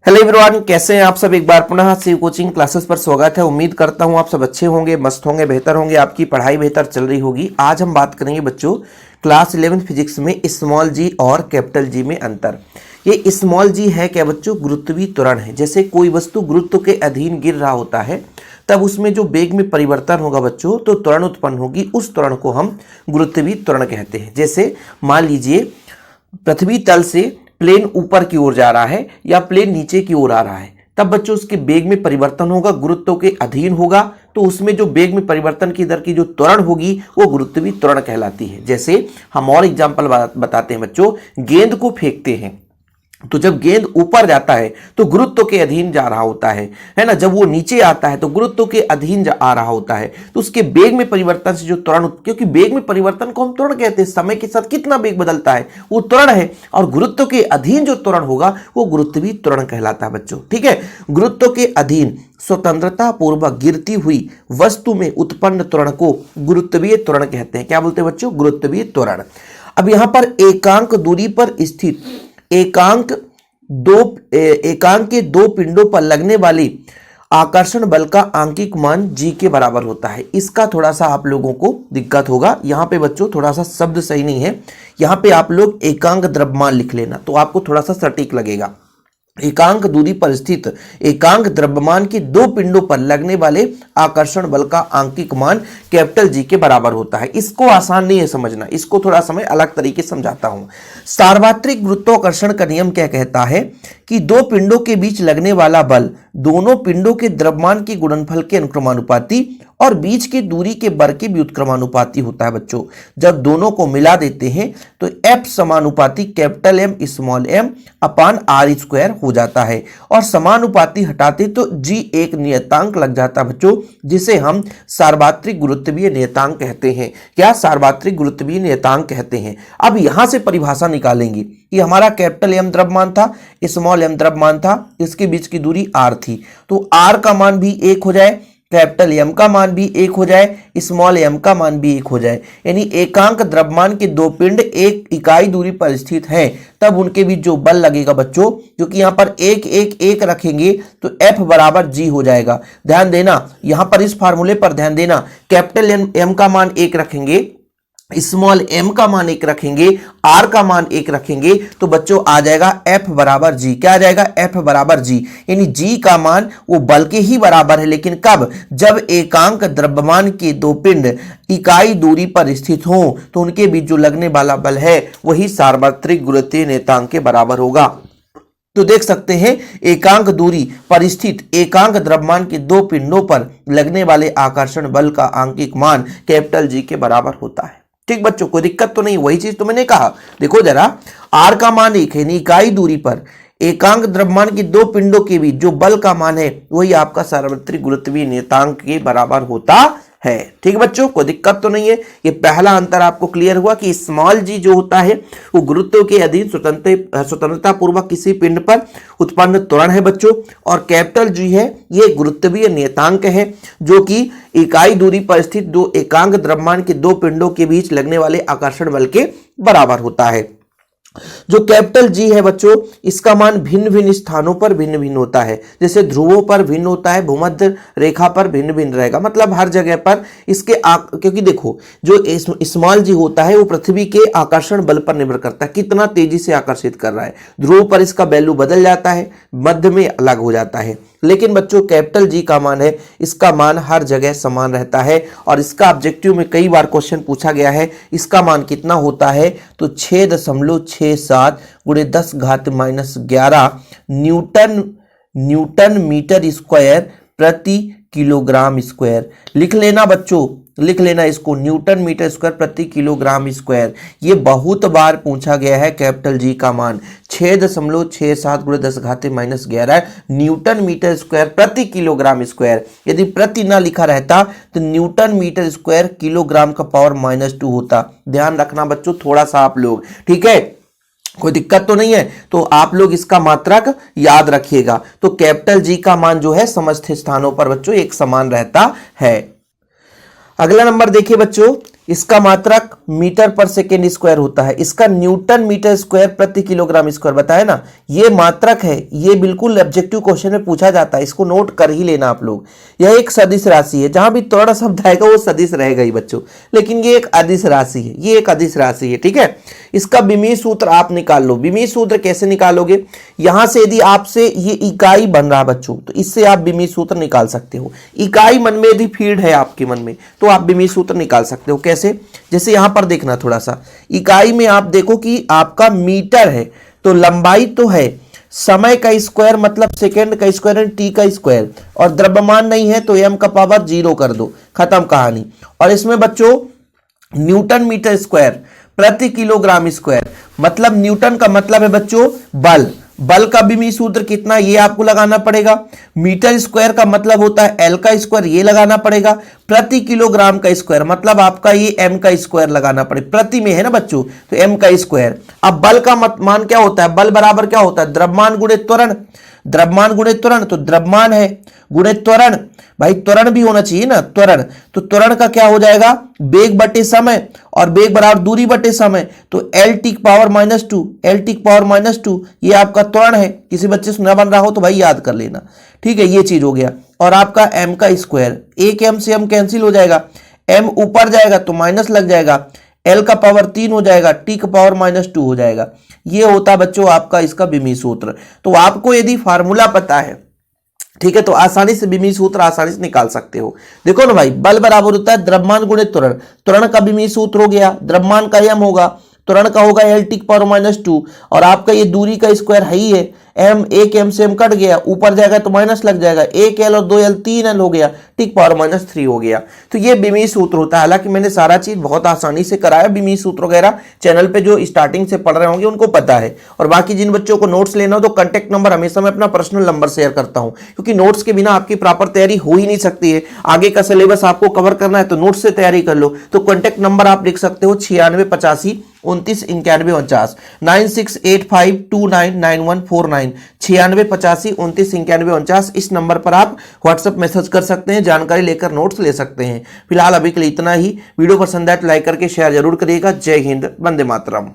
Hello everyone, कैसे हैं आप सब। एक बार पुनः शिव कोचिंग क्लासेस पर स्वागत है। उम्मीद करता हूं आप सब अच्छे होंगे, मस्त होंगे, बेहतर होंगे, आपकी पढ़ाई बेहतर चल रही होगी। आज हम बात करेंगे बच्चों क्लास 11 फिजिक्स में स्मॉल जी और कैपिटल जी में अंतर। ये स्मॉल जी है क्या बच्चों? गुरुत्वीय त्वरण है। जैसे कोई वस्तु गुरुत्व के अधीन गिर रहा होता है तब उसमें जो वेग में परिवर्तन होगा बच्चों, तो त्वरण उत्पन्न होगी। उस त्वरण को हम गुरुत्वीय त्वरण कहते हैं। जैसे मान लीजिए पृथ्वी तल से प्लेन ऊपर की ओर जा रहा है या प्लेन नीचे की ओर आ रहा है, तब बच्चों उसके वेग में परिवर्तन होगा, गुरुत्व के अधीन होगा, तो उसमें जो वेग में परिवर्तन की दर की जो त्वरण होगी वो गुरुत्वीय त्वरण कहलाती है। जैसे हम और एग्जांपल बताते हैं बच्चों, गेंद को फेंकते हैं तो जब गेंद ऊपर जाता है तो गुरुत्व के अधीन जा रहा होता है ना। जब वो नीचे आता है तो गुरुत्व के अधीन आ रहा होता है। तो उसके वेग में परिवर्तन से जो त्वरण, क्योंकि वेग में परिवर्तन को हम त्वरण कहते हैं, समय के साथ कितना वेग बदलता है वो त्वरण है, और गुरुत्व के अधीन जो त्वरण होगा वो गुरुत्वीय त्वरण कहलाता है बच्चों। ठीक है, गुरुत्व के अधीन स्वतंत्रता पूर्वक गिरती हुई वस्तु में उत्पन्न त्वरण को गुरुत्वीय त्वरण कहते हैं। क्या बोलते हैं बच्चों? गुरुत्वीय त्वरण। अब यहां पर एकांक दूरी पर स्थित एकांक के दो पिंडों पर लगने वाली आकर्षण बल का आंकिक मान g के बराबर होता है। इसका थोड़ा सा आप लोगों को दिक्कत होगा। यहाँ पे बच्चों थोड़ा सा शब्द सही नहीं है। यहाँ पे आप लोग एकांक द्रव्यमान लिख लेना तो आपको थोड़ा सा सटीक लगेगा। एकांक दूरी पर स्थित एकांक द्रव्यमान की दो पिंडों पर लगने वाले आकर्षण बल का आंकिक मान कैपिटल जी के बराबर होता है। इसको आसान नहीं है समझना, इसको थोड़ा समय अलग तरीके से समझाता हूं। सार्वत्रिक गुरुत्वाकर्षण का नियम क्या कहता है कि दो पिंडों के बीच लगने वाला बल दोनों पिंडों के द्रव्यमान के गुणनफल के अनुक्रमानुपाती और बीच की दूरी के वर्ग के व्युत्क्रमानुपाती होता है बच्चों। जब दोनों को मिला देते हैं तो F समानुपाती कैपिटल M स्मॉल m अपान R स्क्वायर हो जाता है, और समानुपाती हटाते तो G एक नियतांक लग जाता है बच्चों, जिसे हम सार्वत्रिक गुरुत्वीय नियतांक कहते हैं। क्या? सार्वत्रिक गुरुत्वीय नियतांक कहते हैं। अब यहां से परिभाषा निकालेंगे कि हमारा कैपिटल M द्रव्यमान था, स्मॉल m द्रव्यमान था, इसके बीच की दूरी r थी, तो r का मान भी एक हो जाए, कैपिटल M का मान भी एक हो जाए, स्मॉल m का मान भी एक हो जाए। यानी एकांक द्रव्यमान के दो पिंड एक इकाई दूरी पर स्थित हैं, तब उनके बीच जो बल लगेगा बच्चों, क्योंकि यहाँ पर एक एक एक रखेंगे तो F बराबर G हो जाएगा। ध्यान देना, यहाँ पर इस फार्मूले पर ध्यान देना, कैपिटल M का मान एक रखेंगे, स्मॉल m का मान एक रखेंगे, r का मान एक रखेंगे, तो बच्चों आ जाएगा F बराबर G। क्या आ जाएगा? F बराबर G। यानी G का मान वो बल के ही बराबर है, लेकिन कब? जब एकांक द्रव्यमान के दो पिंड इकाई दूरी पर स्थित हों तो उनके बीच जो लगने वाला बल है वही सार्वत्रिक गुरुत्वीय नियतांक के बराबर होगा। तो देख सकते हैं एकांक दूरी पर स्थित एकांक द्रव्यमान के दो पिंडों पर लगने वाले आकर्षण बल का आंकिक मान कैपिटल G के बराबर होता है। ठीक बच्चों, कोई दिक्कत तो नहीं? वही चीज तो मैंने कहा। देखो जरा, r का मान एक है, इकाई दूरी पर एकांक द्रव्यमान के दो पिंडों के बीच जो बल का मान है वही आपका सार्वत्रिक गुरुत्वीय नियतांक के बराबर होता है। ठीक बच्चों, कोई दिक्कत तो नहीं है। ये पहला अंतर आपको क्लियर हुआ कि स्मॉल जी जो होता है वो गुरुत्व के अधीन स्वतंत्रता पूर्वक किसी पिंड पर उत्पन्न त्वरण है बच्चों, और कैपिटल जी है ये गुरुत्वीय नियतांक है जो कि इकाई दूरी पर स्थित दो एकांक द्रव्यमान के दो पिंडों के बीच लगने वाले आकर्षण बल के बराबर होता है। जो कैपिटल जी है बच्चों, इसका मान भिन्न भिन्न स्थानों पर भिन्न भिन्न होता है। जैसे ध्रुवों पर भिन्न होता है, भूमध्य रेखा पर भिन्न भिन्न रहेगा, मतलब हर जगह पर इसके क्योंकि देखो जो स्मॉल जी होता है वो पृथ्वी के आकर्षण बल पर निर्भर करता है, कितना तेजी से आकर्षित कर रहा है। ध्रुव पर इसका वैल्यू बदल जाता है, मध्य में अलग हो जाता है, लेकिन बच्चों कैपिटल जी का मान है, इसका मान हर जगह समान रहता है। और इसका ऑब्जेक्टिव में कई बार क्वेश्चन पूछा गया है, इसका मान कितना होता है? तो 6.67 गुणे 10 घात -11 न्यूटन मीटर स्क्वायर प्रति किलोग्राम स्क्वायर। लिख लेना बच्चों, लिख लेना इसको, न्यूटन मीटर स्क्वायर प्रति किलोग्राम स्क्वायर। ये बहुत बार पूछा गया है। कैपिटल जी का मान 6.67 गुणे 10 घात -11 न्यूटन मीटर स्क्वायर प्रति किलोग्राम स्क्वायर। यदि प्रति ना लिखा रहता तो न्यूटन मीटर स्क्वायर किलोग्राम का पावर -2 होता। ध्यान रखना बच्चों थोड़ा सा आप लोग, ठीक है? कोई दिक्कत तो नहीं है? तो आप लोग इसका मात्रक याद रखिएगा। तो कैपिटल जी का मान जो है समस्त स्थानों पर बच्चों एक समान रहता है। अगला नंबर देखिए बच्चों, इसका मात्रक मीटर पर सेकेंड स्क्वायर होता है, इसका न्यूटन मीटर स्क्वायर प्रति किलोग्राम स्क्वायर बताया ना, ये मात्रक है, ये बिल्कुल ऑब्जेक्टिव क्वेश्चन में पूछा जाता है, इसको नोट कर ही लेना आप लोग। यह एक सदिश राशि है, जहां भी त्वरण शब्द आएगा वो सदिश रहेगा ही बच्चों, लेकिन ये एक अदिश राशि है, ये एक अदिश राशि है, ठीक है। इसका विमीय सूत्र आप निकाल लो। विमीय सूत्र कैसे निकालोगे, यहां से यदि आपसे ये इकाई बन रहा बच्चों तो इससे आप विमीय सूत्र निकाल सकते हो। इकाई मन में यदि फीड है आपके मन में तो आप विमीय सूत्र निकाल सकते हो। कैसे, जैसे यहां पर देखना थोड़ा सा, इकाई में आप देखो कि आपका मीटर है तो लंबाई तो है, समय का स्क्वायर मतलब सेकंड का स्क्वायर एंड टी का स्क्वायर, और द्रव्यमान नहीं है तो m का पावर 0 कर दो, खत्म कहानी। और इसमें बच्चों न्यूटन मीटर स्क्वायर प्रति किलोग्राम स्क्वायर, मतलब न्यूटन का मतलब है बच्चों बल, बल का विमीय सूत्र कितना ये आपको लगाना पड़ेगा। मीटर स्क्वायर का मतलब होता है एल का स्क्वायर, ये लगाना पड़ेगा। प्रति किलोग्राम का स्क्वायर मतलब आपका ये एम का स्क्वायर लगाना पड़ेगा, प्रति में है ना बच्चों तो एम का स्क्वायर। अब बल का मान क्या होता है, बल बराबर क्या होता है, द्रव्यमान गुणे त्वरण, द्रव्यमान गुणे त्वरण, तो द्रव्यमान है गुणे त्वरण, भाई त्वरण भी होना चाहिए ना, त्वरण, तो त्वरण का क्या हो जाएगा, वेग बटे समय, और वेग बराबर दूरी बटे समय, तो L T power -2, L T power -2 ये आपका त्वरण है। किसी बच्चे से न बन रहा हो तो भाई याद कर लेना, ठीक है, ये चीज हो गया। और आपका एम का स्क्वायर, एक एम से एम कैंसिल हो जाएगा, एम ऊपर जाएगा तो माइनस लग जाएगा, एल का पावर 3 हो जाएगा, टी का पावर -2 हो जाएगा। ये होता बच्चों आपका इसका विमीय सूत्र। तो आपको यदि फार्मूला पता है, ठीक है, तो आसानी से विमीय सूत्र आसानी से निकाल सकते हो। देखो ना भाई, बल बराबर होता है द्रव्यमान गुणे त्वरण, त्वरण का विमीय सूत्र हो गया, द्रव्यमान का m होगा, त्वरण का होगा एल टी पावर -2, और आपका ये दूरी का स्क्वायर है ही है, एम, एक एम से एम कट गया, ऊपर जाएगा तो माइनस लग जाएगा, एक एल और 2 एल 3 एल हो गया, टी पावर -3 हो गया। तो ये विमीय सूत्र होता है। हालांकि मैंने सारा चीज बहुत आसानी से कराया, विमीय सूत्र वगैरह चैनल पे जो स्टार्टिंग से पढ़ रहे होंगे उनको पता है। और बाकी जिन बच्चों को नोट्स लेना हो तो कांटेक्ट नंबर हमेशा मैं अपना पर्सनल नंबर शेयर करता हूं, क्योंकि नोट्स के बिना आपकी प्रॉपर तैयारी हो ही नहीं सकती है। आगे का सिलेबस आपको कवर करना है तो नोट्स से तैयारी कर लो। तो कांटेक्ट नंबर आप लिख सकते हो 9685 29 91 49, 9685299149, 9685 29 91 49। इस नंबर पर आप व्हाट्सएप मैसेज कर सकते हैं, जानकारी लेकर नोट्स ले सकते हैं। फिलहाल अभी के लिए इतना ही। वीडियो पसंद आए तो लाइक करके शेयर जरूर करिएगा। जय हिंद, वंदे मातरम।